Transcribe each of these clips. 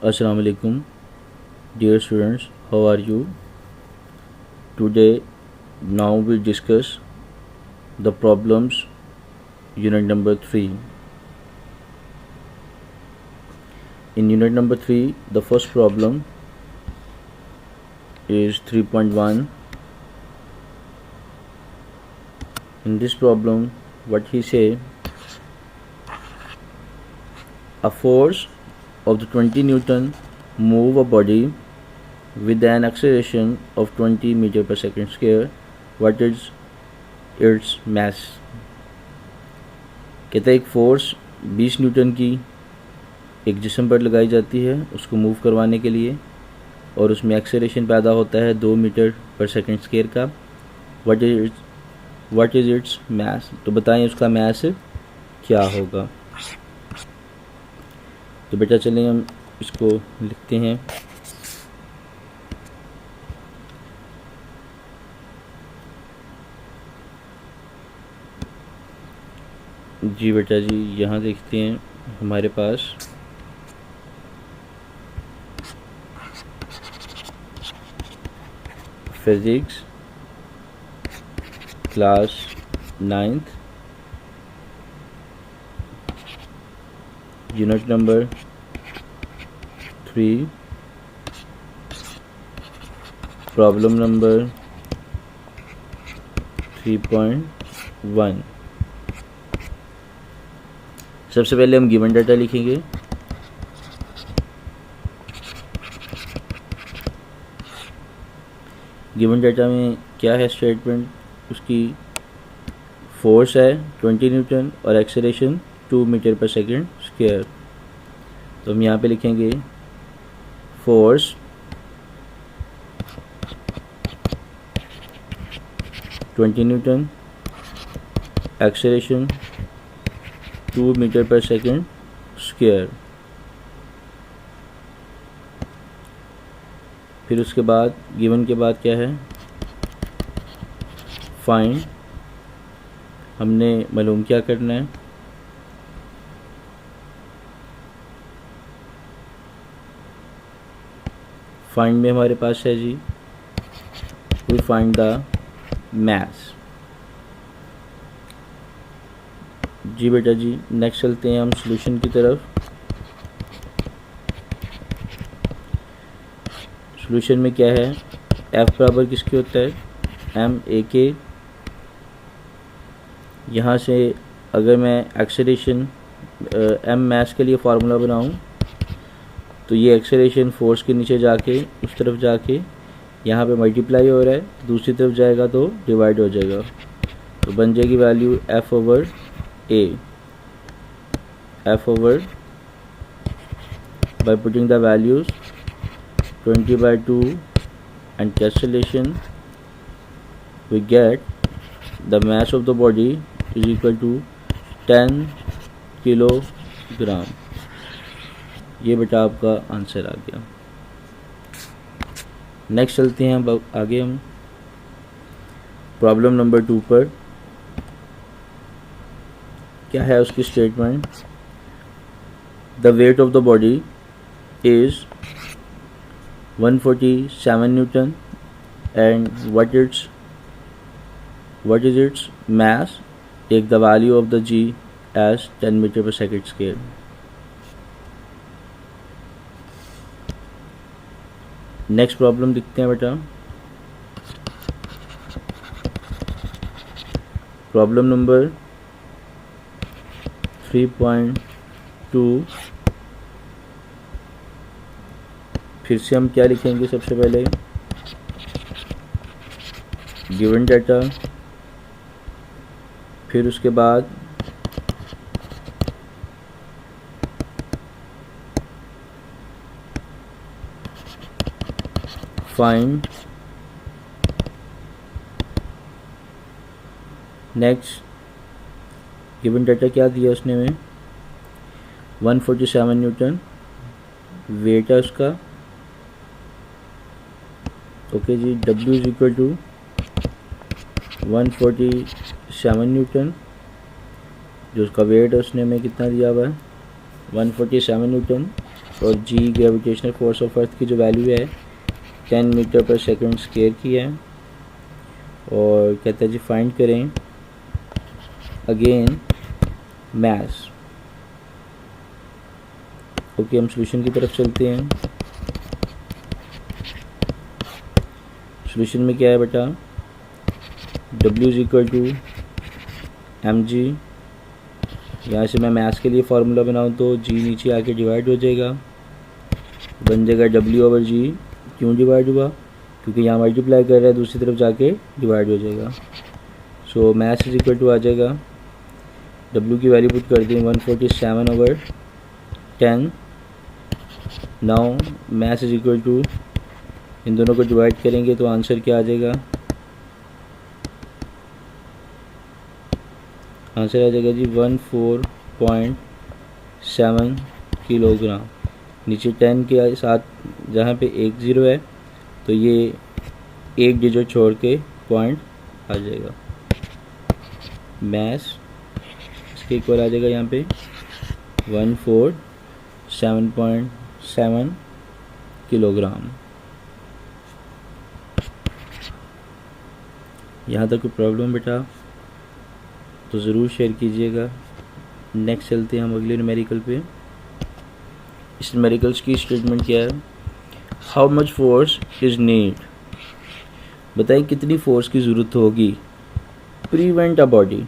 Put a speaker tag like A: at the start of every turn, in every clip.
A: Assalamu alaikum, dear students. How are you? Today, now we discuss the problems, unit number 3. In unit number 3, the first problem is 3.1. In this problem, what he say, a force of the 20 Newton move a body with an acceleration of 20 meter per second square. What is its mass? कहता है एक force 20 Newton की एक जिस्म पर लगाई जाती है उसको मूव करवाने के लिए और उसमें एक्सेलरेशन पैदा होता है 2 मीटर पर सेकंड स्क्वायर का. व्हाट इज इट्स मास? तो बताएं उसका मास क्या होगा. तो बेटा चलें हम इसको लिखते हैं. जी बेटा जी, यहाँ देखते हैं हमारे पास physics class 9th unit number 3 problem number 3.1. सबसे पहले हम गिवन डाटा लिखेंगे. गिवन डाटा में क्या है स्टेटमेंट? उसकी फोर्स है 20 न्यूटन और acceleration 2 metre per second square. तो हम यहाँ पे लिखेंगे force 20 Newton, acceleration 2 metre per second square. फिर उसके बाद गिवन के बाद क्या है? फाइंड. हमने मालूम क्या करना है? फाइंड में हमारे पास है जी वी फाइंड द मास. जी बेटा जी, नेक्स्ट चलते हैं हम सॉल्यूशन की तरफ. सॉल्यूशन में क्या है? F बराबर किसके होता है? एम ए के. यहाँ से अगर मैं एक्सेलरेशन एम मास के लिए फार्मूला बनाऊँ तो ये एक्सेलरेशन फोर्स के नीचे जाके उस तरफ जाके यहाँ पे मल्टीप्लाई हो रहा है, दूसरी तरफ जाएगा तो डिवाइड हो जाएगा. तो बन जाएगी value F over A. F over by putting the values 20/2 and cancellation we get the mass of the body is equal to 10 kilogram. ये बेटा आपका आंसर आ गया. नेक्स्ट चलते हैं अब आगे हम प्रॉब्लम नंबर 2 पर. क्या है उसकी statement? The weight of the body is 147 newton and what is its mass. Take the value of the G as 10 metre per second square. Next problem देखते हैं बेटा. Problem number 3.2. फिर से हम क्या लिखेंगे? सबसे पहले गिवन डाटा, फिर उसके बाद फाइंड. नेक्स्ट गिवन डाटा क्या दिया उसने में? 147 न्यूटन वेट है उसका. ओके जी, W is equal to 147 newton. जो उसका वेट है उसने में कितना दिया हुआ है? 147 न्यूटन. और जी ग्रेविटेशनल फोर्स ऑफ अर्थ की जो वैल्यू है 10 मीटर पर सेकंड स्क्वायर की है। और कहते हैं जी फाइंड करें अगेन मास। ओके, हम सॉल्यूशन की तरफ चलते हैं। सॉल्यूशन में क्या है बेटा, W is equal to mg। यहाँ से मैं मास के लिए फार्मूला बनाऊँ तो g नीचे आके डिवाइड हो जाएगा, बन जाएगा W/g। क्यों डिवाइड हुआ, क्योंकि यहाँ मल्टीप्लाई कर रहा है, दूसरी तरफ जाके डिवाइड हो जाएगा। So mass is equal to आ जाएगा, W की वैल्यू पुट कर दें 147/10। Now mass is equal to, इन दोनों को डिवाइड करेंगे तो आंसर क्या आ जाएगा, आंसर आ जाएगा जी 14.7 किलोग्राम। नीचे 10 के साथ जहाँ पे 1 ज़ीरो है तो ये एक डिजिट छोड़ के पॉइंट आ जाएगा। मास इसके इक्वल आ जाएगा यहाँ पे 147.7 किलोग्राम। यहाँ तक कोई प्रॉब्लम बेटा तो ज़रूर शेयर कीजिएगा। नेक्स्ट चलते हैं हम अगले न्यूमेरिकल पे। इस न्यूमेरिकल्स की स्टेटमेंट क्या है, how much force is need, बताइए कितनी फोर्स की ज़रूरत होगी prevent a body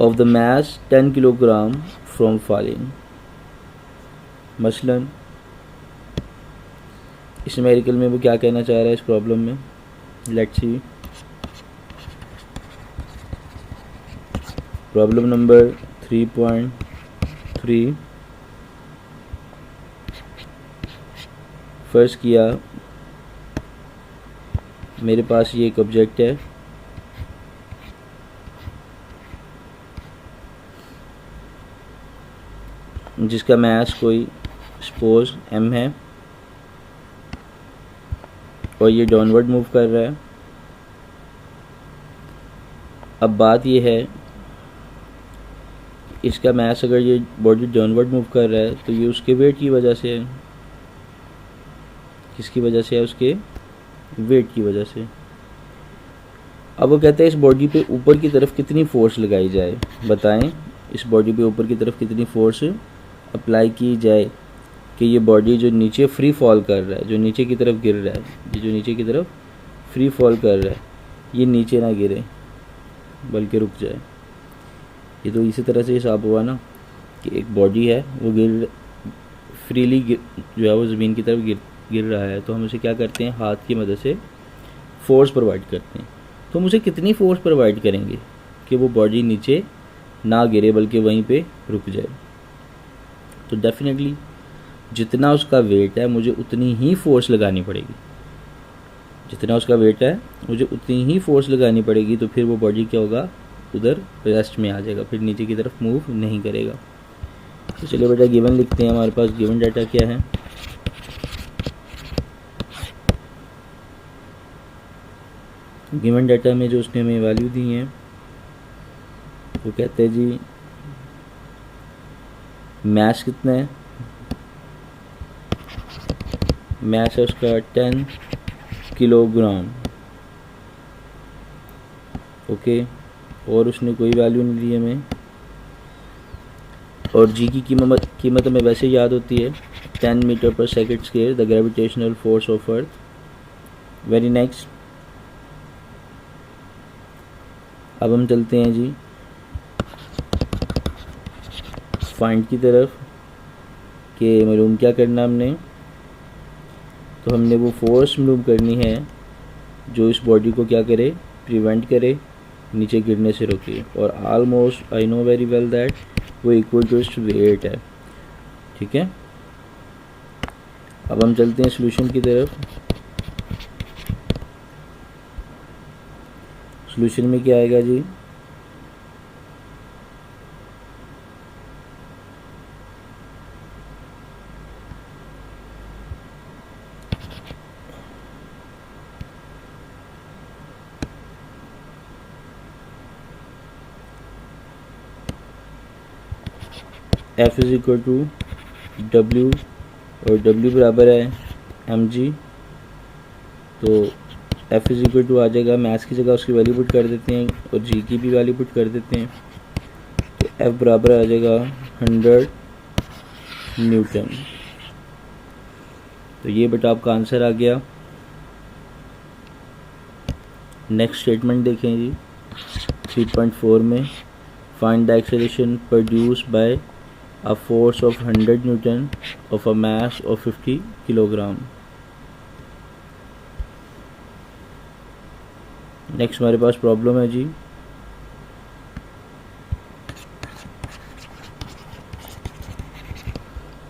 A: of the mass 10 kilogram from falling. मसलन इस न्यूमेरिकल में वो क्या कहना चाह रहा है इस प्रॉब्लम में, let's see. Problem number 3.3। First किया, मेरे पास ये एक ऑब्जेक्ट है जिसका मास कोई सपोज m है और ये डाउनवर्ड मूव कर रहा है। अब बात ये है, इसका मास अगर ये बॉडी डाउनवर्ड मूव कर रहा है तो ये उसके वेट की वजह से है। किसकी वजह से है, उसके वेट की वजह से। अब वो कहते हैं इस बॉडी पे ऊपर की तरफ कितनी फोर्स लगाई जाए, बताएं इस बॉडी पे ऊपर की तरफ कितनी फोर्स अप्लाई की जाए कि ये बॉडी जो नीचे फ्री फॉल कर रहा है, जो नीचे की तरफ गिर रहा है, ये जो नीचे की तरफ फ्री फॉल कर रहा है, ये नीचे ना गिरे बल्कि रुक जाए। ये तो इसी तरह से हिसाब हुआ ना कि एक बॉडी है वो फ्रीली जो है वो ज़मीन की तरफ गिर रहा है, तो हम उसे क्या करते हैं, हाथ की मदद से फोर्स प्रोवाइड करते हैं। तो हम उसे कितनी फोर्स प्रोवाइड करेंगे कि वो बॉडी नीचे ना गिरे बल्कि वहीं पे रुक जाए। तो डेफिनेटली जितना उसका वेट है मुझे उतनी ही फोर्स लगानी पड़ेगी, जितना उसका वेट है मुझे उतनी ही फोर्स लगानी पड़ेगी। तो फिर वो बॉडी क्या होगा, उधर रेस्ट में आ जाएगा, फिर नीचे की तरफ मूव नहीं करेगा। तो चलिए बेटा गिवन लिखते हैं, हमारे पास गिवन डाटा क्या है। गिवन डाटा में जो उसने हमें वैल्यू दी है वो कहते हैं जी मास कितना है, मास है उसका 10 किलोग्राम। ओके, और उसने कोई वैल्यू नहीं दी हमें। और जी की कीमत हमें वैसे याद होती है 10 metre per second square, the gravitational force of earth. Very next, अब हम चलते हैं जी फाइंड की तरफ कि मालूम क्या करना हमने। तो हमने वो फोर्स मालूम करनी है जो इस बॉडी को क्या करे, प्रिवेंट करे, नीचे गिरने से रोके। और almost I know very well that वो इक्वल टू इट्स वेट है। ठीक है, अब हम चलते हैं सॉल्यूशन की तरफ। सॉल्यूशन में क्या आएगा जी, F is equal to W, और W बराबर है mg। तो F इज इक्वल टू आ जाएगा, मैथ्स की जगह उसकी वैल्यू पुट कर देते हैं और G की भी वैल्यू पुट कर देते हैं। तो F बराबर आ जाएगा 100 न्यूटन। तो ये बेटा आपका आंसर आ गया। नेक्स्ट स्टेटमेंट देखें जी 3.4 में, find the acceleration produced by a force of 100 Newton of a mass of 50 kilogram. Next हमारे पास प्रॉब्लम है जी,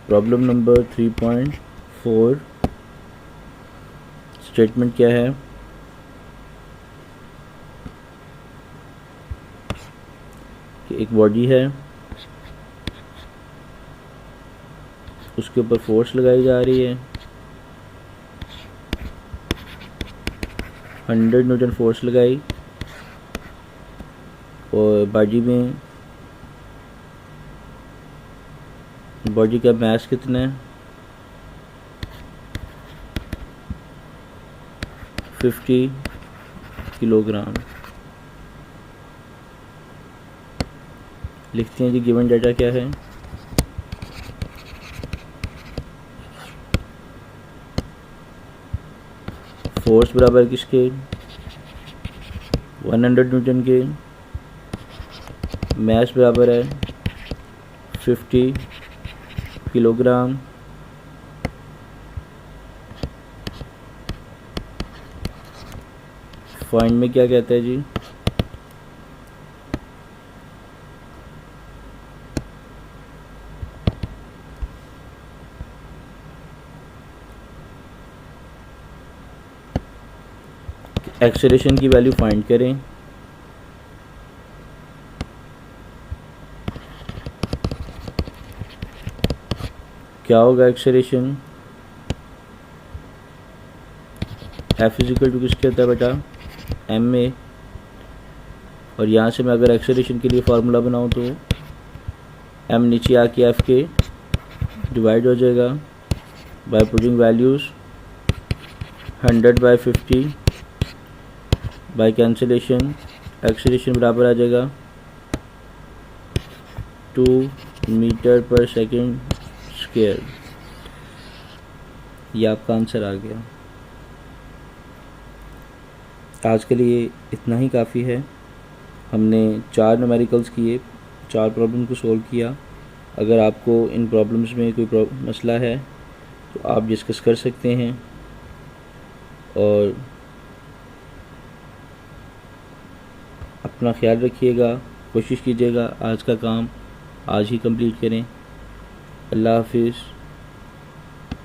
A: प्रॉब्लम नंबर 3.4। स्टेटमेंट क्या है कि एक बॉडी है, उसके ऊपर फोर्स लगाई जा रही है, 100 न्यूटन फोर्स लगाई, और बॉडी का मास कितना है 50 किलोग्राम। लिखते हैं जी गिवन डाटा क्या है। फोर्स बराबर किसके 100 न्यूटन के, मास बराबर है 50 किलोग्राम। फाइंड में क्या कहता है जी, एक्सेलरेशन की वैल्यू फाइंड करें। क्या होगा acceleration, F is equal to किसके होता है बेटा ma, और यहाँ से मैं अगर एक्सेलरेशन के लिए फार्मूला बनाऊँ तो m नीचे आके F के डिवाइड हो जाएगा by putting values 100 by 50 by cancellation, acceleration बराबर आ जाएगा 2 मीटर पर सेकेंड स्क्वायर। ये आपका आंसर आ गया। आज के लिए इतना ही काफ़ी है। हमने 4 न्यूमेरिकल्स किए, 4 प्रॉब्लम को सोल्व किया। अगर आपको इन प्रॉब्लम्स में कोई मसला है तो आप डिस्कस कर सकते हैं, और अपना ख्याल रखिएगा, कोशिश कीजिएगा आज का काम आज ही कंप्लीट करें। अल्लाह हाफिज़।